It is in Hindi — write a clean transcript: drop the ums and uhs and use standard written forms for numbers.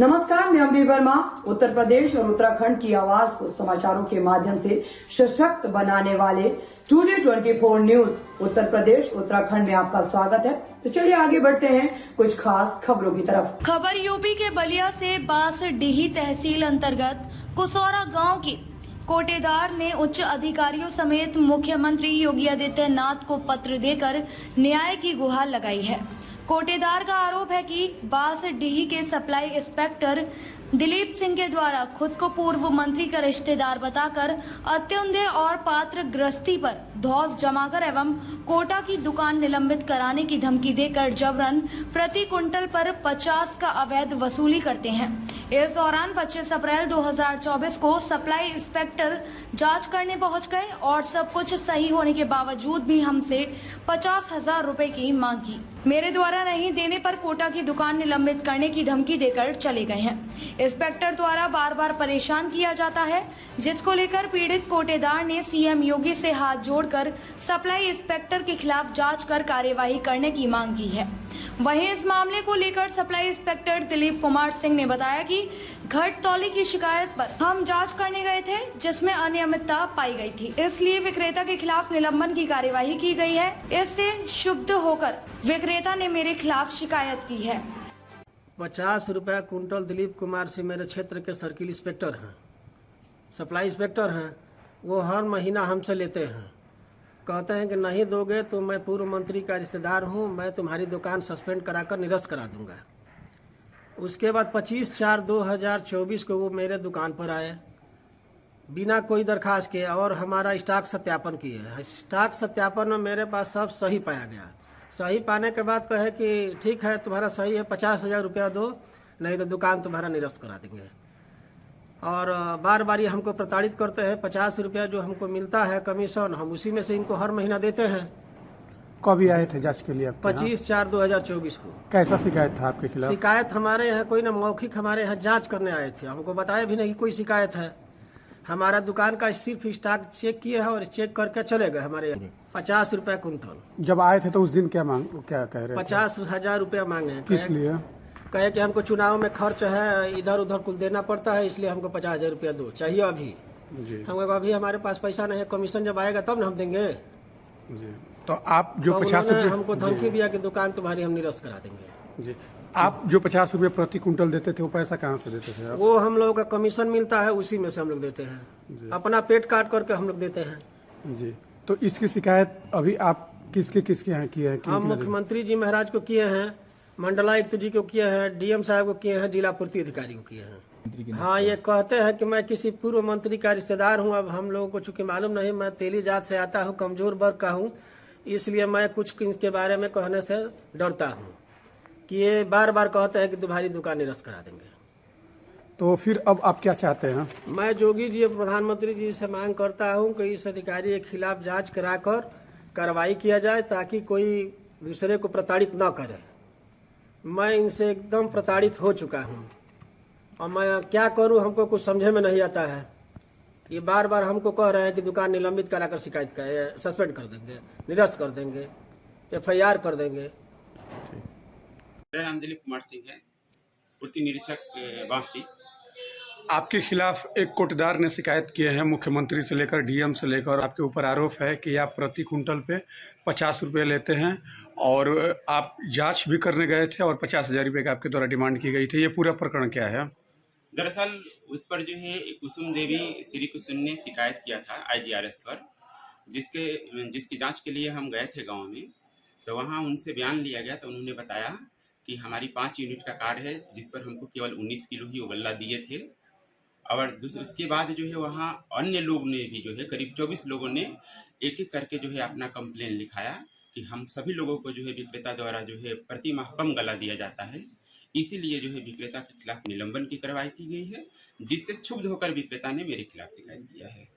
नमस्कार, मैं अम्बी वर्मा। उत्तर प्रदेश और उत्तराखंड की आवाज को समाचारों के माध्यम से सशक्त बनाने वाले टुडे 24 न्यूज उत्तर प्रदेश उत्तराखंड में आपका स्वागत है। तो चलिए आगे बढ़ते हैं कुछ खास खबरों की तरफ। खबर यूपी के बलिया से बांसडीही तहसील अंतर्गत कुसौरा गांव की कोटेदार ने उच्च अधिकारियों समेत मुख्यमंत्री योगी आदित्यनाथ को पत्र देकर न्याय की गुहार लगाई है। कोटेदार का आरोप है कि बांसडीही के सप्लाई इंस्पेक्टर दिलीप सिंह के द्वारा खुद को पूर्व मंत्री का रिश्तेदार बताकर अत्युन्नय और पात्र गृहस्थी पर धौंस जमाकर एवं कोटा की दुकान निलंबित कराने की धमकी देकर जबरन प्रति कुंटल पर 50 का अवैध वसूली करते हैं। इस दौरान 25 अप्रैल 2024 को सप्लाई इंस्पेक्टर जांच करने पहुंच गए और सब कुछ सही होने के बावजूद भी हमसे 50,000 रुपए की मांग की। मेरे द्वारा नहीं देने पर कोटा की दुकान निलंबित करने की धमकी देकर चले गए हैं। इंस्पेक्टर द्वारा बार बार परेशान किया जाता है, जिसको लेकर पीड़ित कोटेदार ने सीएम योगी से हाथ जोड़कर सप्लाई इंस्पेक्टर के खिलाफ जांच कर कार्यवाही करने की मांग की है। वहीं इस मामले को लेकर सप्लाई इंस्पेक्टर दिलीप कुमार सिंह ने बताया कि घटतौली की शिकायत पर हम जांच करने गए थे, जिसमें अनियमितता पाई गई थी, इसलिए विक्रेता के खिलाफ निलंबन की कार्यवाही की गई है। इससे क्षुब्ध होकर विक्रेता ने मेरे खिलाफ शिकायत की है। 50 रुपया कुंटल दिलीप कुमार से मेरे क्षेत्र के सर्किल इंस्पेक्टर हैं, सप्लाई इंस्पेक्टर हैं, वो हर महीना हमसे लेते हैं। कहते हैं कि नहीं दोगे तो मैं पूर्व मंत्री का रिश्तेदार हूँ, मैं तुम्हारी दुकान सस्पेंड कराकर निरस्त करा दूंगा। उसके बाद 25/4/2024 को वो मेरे दुकान पर आए बिना कोई दरखास्त के और हमारा स्टॉक सत्यापन किए। स्टॉक सत्यापन में मेरे पास सब सही पाया गया। सही पाने के बाद कहे कि ठीक है, तुम्हारा सही है, 50,000 रुपया दो, नहीं तो दुकान तुम्हारा निरस्त करा देंगे। और बार बार ये हमको प्रताड़ित करते हैं। 50 रुपया जो हमको मिलता है कमीशन, हम उसी में से इनको हर महीना देते हैं। कभी आए थे जांच के लिए? 25/4/2024 को। कैसा शिकायत था आपके खिलाफ? शिकायत हमारे यहाँ कोई ना मौखिक हमारे यहाँ जांच करने आए थे, हमको बताया भी नहीं कोई शिकायत है। हमारा दुकान का सिर्फ स्टॉक चेक किए हैं और चेक करके चले गए हमारे यहाँ। 50 रुपया कुंटल। जब आए थे तो उस दिन क्या कह रहे थे? 50,000 रुपया मांगे। किस लिए? कहे कि हमको चुनाव में खर्च है, इधर उधर कुल देना पड़ता है, इसलिए हमको 50,000 रुपया दो चाहिए अभी जी। हमको अभी हमारे पास पैसा नहीं है, कमीशन जब आएगा तब ना हम देंगे जी। तो आप जो 50 रुपये हमको धमकी दिया कि दुकान तुम्हारी हम निरस्त करा देंगे जी। आप जो 50 रुपये प्रति कुंटल देते थे, वो पैसा कहाँ से देते थे आप? वो हम लोगों का कमीशन मिलता है, उसी में से हम लोग देते हैं, अपना पेट काट करके हम लोग देते हैं जी। तो इसकी शिकायत अभी आप किसके यहाँ की है? हम मुख्यमंत्री जी महाराज को किए हैं, मंडलायुक्त जी को किए हैं, डीएम साहब को किए हैं, जिला पूर्ति अधिकारी को किए हैं। हाँ, ये कहते हैं कि मैं किसी पूर्व मंत्री का रिश्तेदार हूँ। अब हम लोगों को चूंकि मालूम नहीं, मैं तेली जात से आता हूँ, कमजोर वर्ग का हूँ, इसलिए मैं कुछ इनके बारे में कहने से डरता हूँ कि ये बार बार कहते हैं कि तुम्हारी दुकान निरस्त करा देंगे। तो फिर अब आप क्या चाहते हैं? मैं योगी जी प्रधानमंत्री जी से मांग करता हूँ कि इस अधिकारी के खिलाफ जांच कराकर कार्रवाई किया जाए, ताकि कोई दूसरे को प्रताड़ित न करे। मैं इनसे एकदम प्रताड़ित हो चुका हूँ और मैं क्या करूँ, हमको कुछ समझे में नहीं आता है। ये बार बार हमको कह रहे हैं कि दुकान निलंबित कराकर शिकायत करें, सस्पेंड कर देंगे, निरस्त कर देंगे, FIR कर देंगे। मेरा नाम दिलीप कुमार सिंह है, पूर्ति निरीक्षक बांसडीही। आपके खिलाफ एक कोटेदार ने शिकायत किए हैं, मुख्यमंत्री से लेकर डीएम से लेकर। आपके ऊपर आरोप है कि आप प्रति कुंटल पे 50 रुपये लेते हैं और आप जांच भी करने गए थे और 50,000 रुपये का आपके द्वारा डिमांड की गई थी। ये पूरा प्रकरण क्या है? दरअसल उस पर जो है कुसुम देवी श्री कुसुम ने शिकायत किया था IGRS पर, जिसकी जाँच के लिए हम गए थे गाँव में। तो वहाँ उनसे बयान लिया गया, तो उन्होंने बताया कि हमारी 5 यूनिट का कार्ड है, जिस पर हमको केवल 19 किलो ही वो गल्ला दिए थे। और उसके बाद जो है वहाँ अन्य लोग ने भी जो है करीब 24 लोगों ने एक एक करके जो है अपना कंप्लेन लिखाया कि हम सभी लोगों को जो है विक्रेता द्वारा जो है प्रति माह कम गला दिया जाता है। इसीलिए जो है विक्रेता के खिलाफ निलंबन की कार्रवाई की गई है, जिससे क्षुब्ध होकर विक्रेता ने मेरे खिलाफ शिकायत किया है।